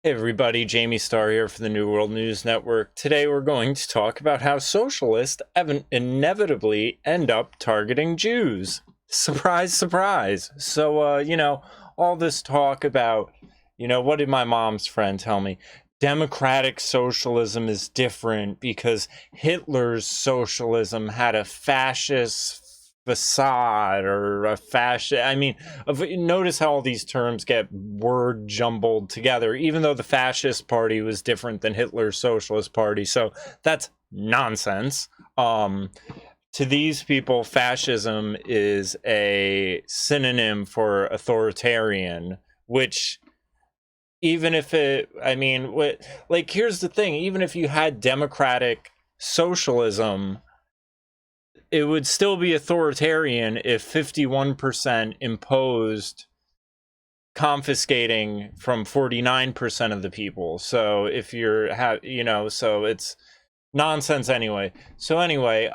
Hey everybody, Jamie Starr here for the New World News Network. Today we're going to talk about how socialists inevitably end up targeting Jews. Surprise, surprise. So, all this talk about, what did my mom's friend tell me? Democratic socialism is different because Hitler's socialism had a fascist facade or a fascist. Notice how all these terms get word jumbled together, even though the fascist party was different than Hitler's socialist party. So that's nonsense. To these people, fascism is a synonym for authoritarian, which even if here's the thing, even if you had democratic socialism, it would still be authoritarian if 51% imposed confiscating from 49% of the people. So if so it's nonsense anyway. So anyway,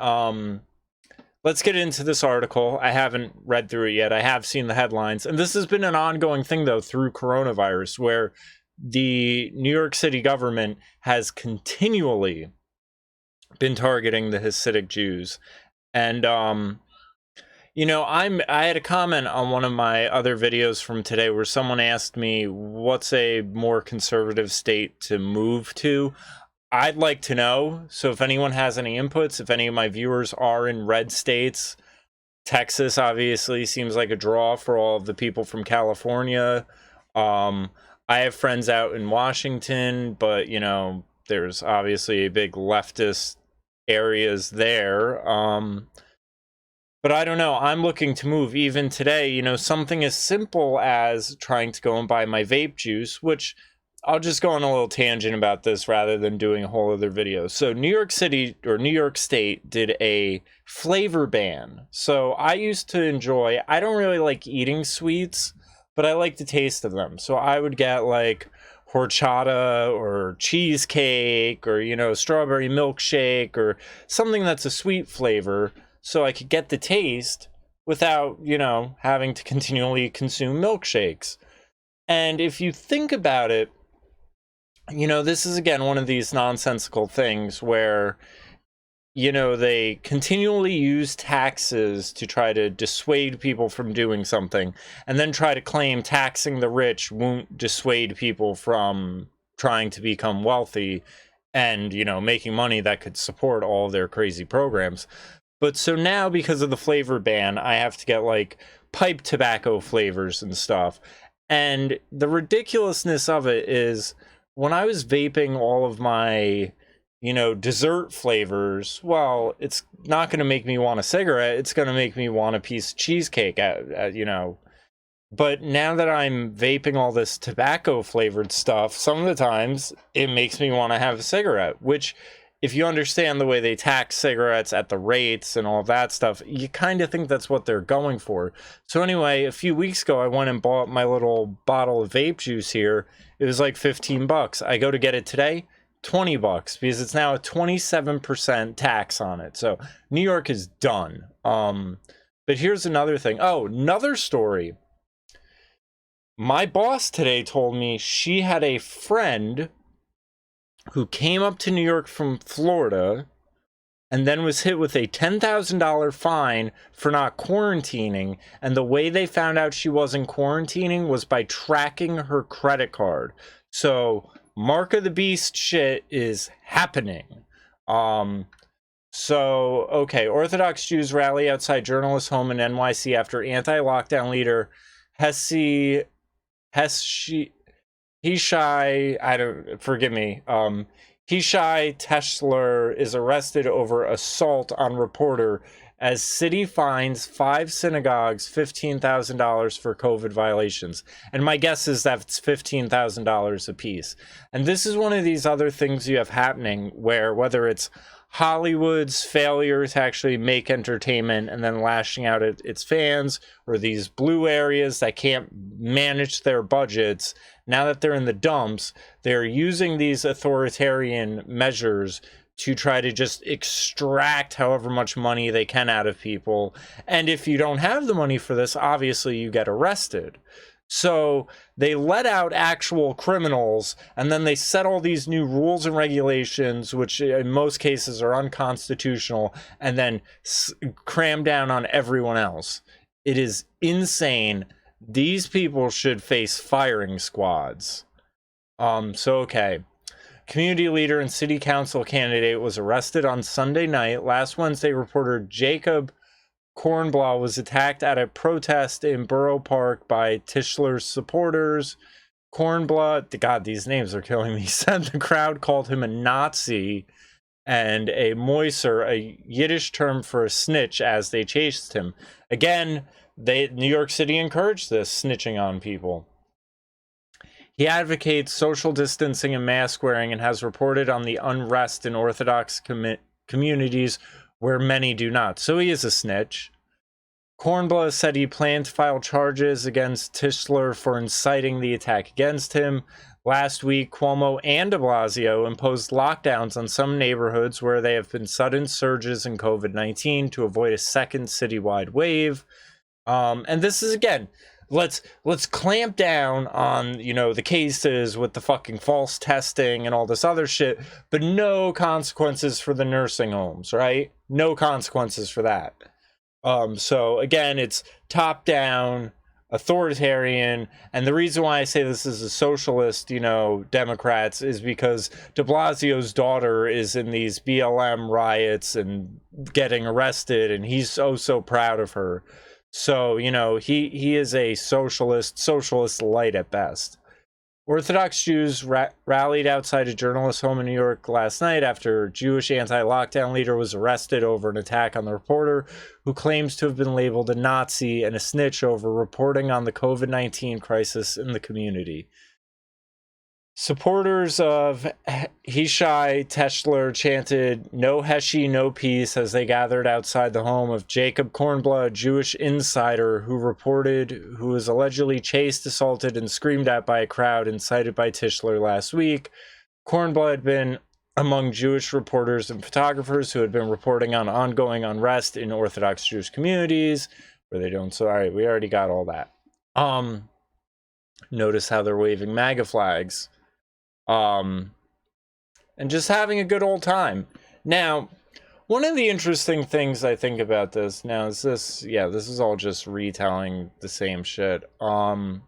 let's get into this article. I haven't read through it yet. I have seen the headlines. And this has been an ongoing thing, though, through coronavirus, where the New York City government has continually been targeting the Hasidic Jews. And, I had a comment on one of my other videos from today where someone asked me, what's a more conservative state to move to? I'd like to know. So if anyone has any inputs, if any of my viewers are in red states, Texas obviously seems like a draw for all of the people from California. I have friends out in Washington, but, there's obviously a big leftist areas there. But I don't know. I'm looking to move even today, something as simple as trying to go and buy my vape juice, which I'll just go on a little tangent about this rather than doing a whole other video. So New York City or New York State did a flavor ban. So I used to I don't really like eating sweets, but I like the taste of them. So I would get like horchata or cheesecake or, strawberry milkshake or something that's a sweet flavor so I could get the taste without, having to continually consume milkshakes. And if you think about it, this is again one of these nonsensical things where, they continually use taxes to try to dissuade people from doing something and then try to claim taxing the rich won't dissuade people from trying to become wealthy and, making money that could support all their crazy programs. But so now because of the flavor ban, I have to get like pipe tobacco flavors and stuff. And the ridiculousness of it is when I was vaping all of my dessert flavors, well, it's not going to make me want a cigarette. It's going to make me want a piece of cheesecake, But now that I'm vaping all this tobacco flavored stuff, some of the times it makes me want to have a cigarette, which if you understand the way they tax cigarettes at the rates and all of that stuff, you kind of think that's what they're going for. So anyway, a few weeks ago, I went and bought my little bottle of vape juice here. It was like $15. I go to get it today. $20 because it's now a 27% tax on it. So New York is done. But here's another thing. Oh, another story. My boss today told me she had a friend who came up to New York from Florida and then was hit with a $10,000 fine for not quarantining. And the way they found out she wasn't quarantining was by tracking her credit card. So Mark of the Beast shit is happening. Okay, Orthodox Jews rally outside journalist home in NYC after anti-lockdown leader Hishai, Hishai Teschler is arrested over assault on reporter as city fines 5 synagogues $15,000 for COVID violations. And my guess is that it's $15,000 apiece. And this is one of these other things you have happening where whether it's Hollywood's failure to actually make entertainment and then lashing out at its fans, or these blue areas that can't manage their budgets, now that they're in the dumps, they're using these authoritarian measures to try to just extract however much money they can out of people. And if you don't have the money for this, obviously you get arrested. So they let out actual criminals, and then they set all these new rules and regulations, which in most cases are unconstitutional, and then cram down on everyone else. It is insane. These people should face firing squads. Okay. Community leader and city council candidate was arrested on Sunday night. Last Wednesday, reporter Jacob Kornblau was attacked at a protest in Borough Park by Tischler's supporters. Kornblau, God, these names are killing me, said the crowd called him a Nazi and a moiser, a Yiddish term for a snitch, as they chased him. Again, New York City encouraged this, snitching on people. He advocates social distancing and mask wearing and has reported on the unrest in Orthodox communities where many do not. So he is a snitch. Kornblau said he planned to file charges against Tischler for inciting the attack against him. Last week, Cuomo and de Blasio imposed lockdowns on some neighborhoods where there have been sudden surges in COVID-19 to avoid a second citywide wave. And this is, again, let's clamp down on, the cases with the fucking false testing and all this other shit, but no consequences for the nursing homes, right? No consequences for that. So again, it's top down, authoritarian, and the reason why I say this is a socialist, Democrats, is because de Blasio's daughter is in these BLM riots and getting arrested, and he's so proud of her. So, he is a socialist light at best. Orthodox Jews rallied outside a journalist's home in New York last night after a Jewish anti-lockdown leader was arrested over an attack on the reporter, who claims to have been labeled a Nazi and a snitch over reporting on the COVID-19 crisis in the community. Supporters of Yishai Tischler chanted "No Heshi, no peace" as they gathered outside the home of Jacob Kornblau, a Jewish insider who was allegedly chased, assaulted, and screamed at by a crowd incited by Tischler last week. Kornblau had been among Jewish reporters and photographers who had been reporting on ongoing unrest in Orthodox Jewish communities where they don't. So, all right, we already got all that. Notice how they're waving MAGA flags. And just having a good old time. Now, one of the interesting things I think about this now is this is all just retelling the same shit. The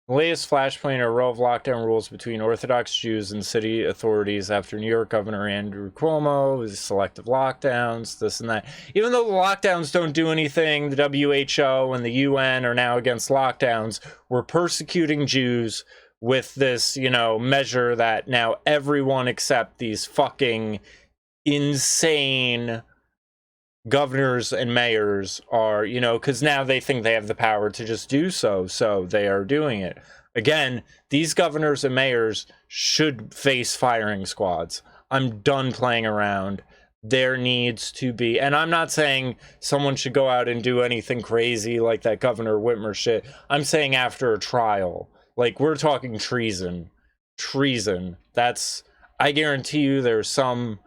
latest flashpoint are a row of lockdown rules between Orthodox Jews and city authorities after New York Governor Andrew Cuomo was selective lockdowns, this and that. Even though the lockdowns don't do anything, the WHO and the UN are now against lockdowns. We're persecuting Jews with this, measure that now everyone except these fucking insane governors and mayors are, because now they think they have the power to just do so they are doing it. Again, these governors and mayors should face firing squads. I'm done playing around. There needs to be, and I'm not saying someone should go out and do anything crazy like that Governor Whitmer shit. I'm saying after a trial. Like, we're talking treason. That's, I guarantee you there's some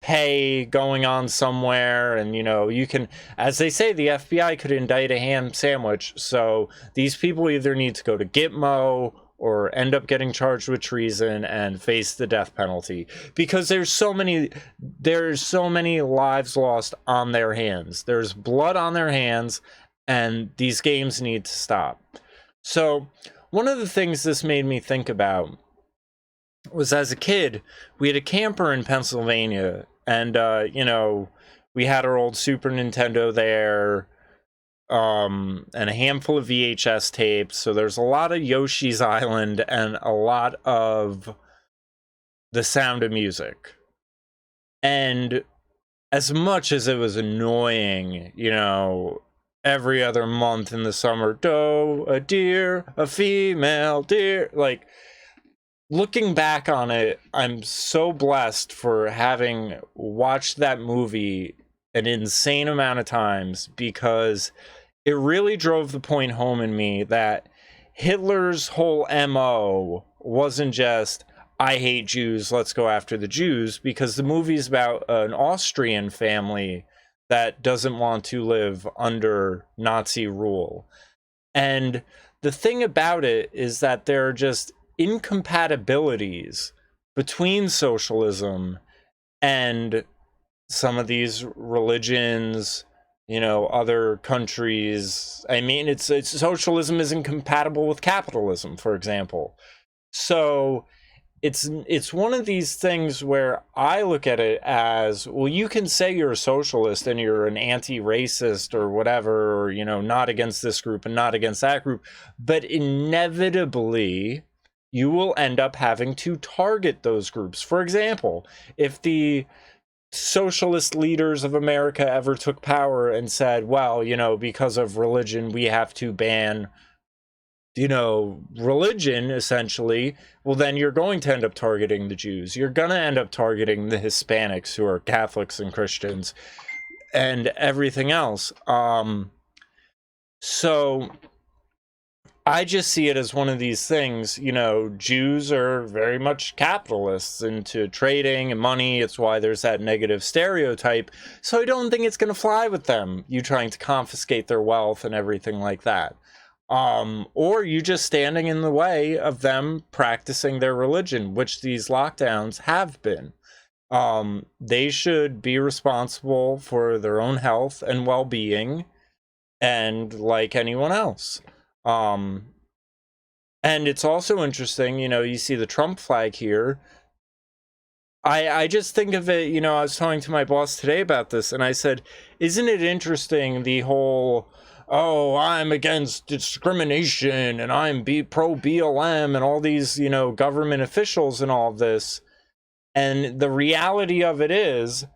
pay going on somewhere, and, you can, as they say, the FBI could indict a ham sandwich. So these people either need to go to Gitmo or end up getting charged with treason and face the death penalty. Because there's so many lives lost on their hands. There's blood on their hands, and these games need to stop. So one of the things this made me think about was, as a kid, we had a camper in Pennsylvania, and, we had our old Super Nintendo there, and a handful of VHS tapes. So there's a lot of Yoshi's Island and a lot of The Sound of Music. And as much as it was annoying, every other month in the summer, doe, a deer, a female deer. Like, looking back on it, I'm so blessed for having watched that movie an insane amount of times, because it really drove the point home in me that Hitler's whole MO wasn't just, I hate Jews, let's go after the Jews, because the movie's about an Austrian family that doesn't want to live under Nazi rule. And the thing about it is that there are just incompatibilities between socialism and some of these religions, you know, other countries. I mean, it's socialism is incompatible with capitalism, for example. So it's one of these things where I look at it as, well, you can say you're a socialist and you're an anti-racist or whatever, or, you know, not against this group and not against that group, but inevitably you will end up having to target those groups. For example, if the socialist leaders of America ever took power and said, well, you know, because of religion, we have to ban, you know, religion, essentially, well, then you're going to end up targeting the Jews. You're going to end up targeting the Hispanics, who are Catholics and Christians, and everything else. So I just see it as one of these things, you know, Jews are very much capitalists into trading and money. It's why there's that negative stereotype. So I don't think it's going to fly with them, you trying to confiscate their wealth and everything like that. Or you just standing in the way of them practicing their religion, which these lockdowns have been. They should be responsible for their own health and well-being, and like anyone else. And it's also interesting, you know, you see the Trump flag here. I just think of it, you know, I was talking to my boss today about this, and I said, isn't it interesting, the whole, oh, I'm against discrimination and I'm pro BLM and all these, you know, government officials and all of this. And the reality of it is,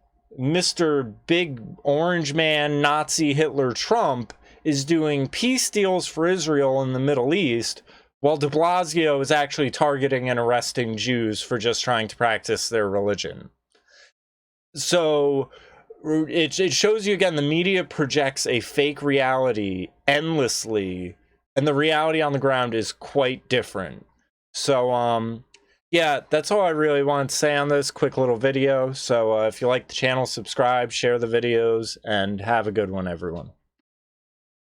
Mr. Big Orange Man, Nazi Hitler Trump is doing peace deals for Israel in the Middle East, while de Blasio is actually targeting and arresting Jews for just trying to practice their religion. So it shows you again, the media projects a fake reality endlessly, and the reality on the ground is quite different. So yeah, that's all I really wanted to say on this quick little video. So if you like the channel, subscribe, share the videos, and have a good one, everyone.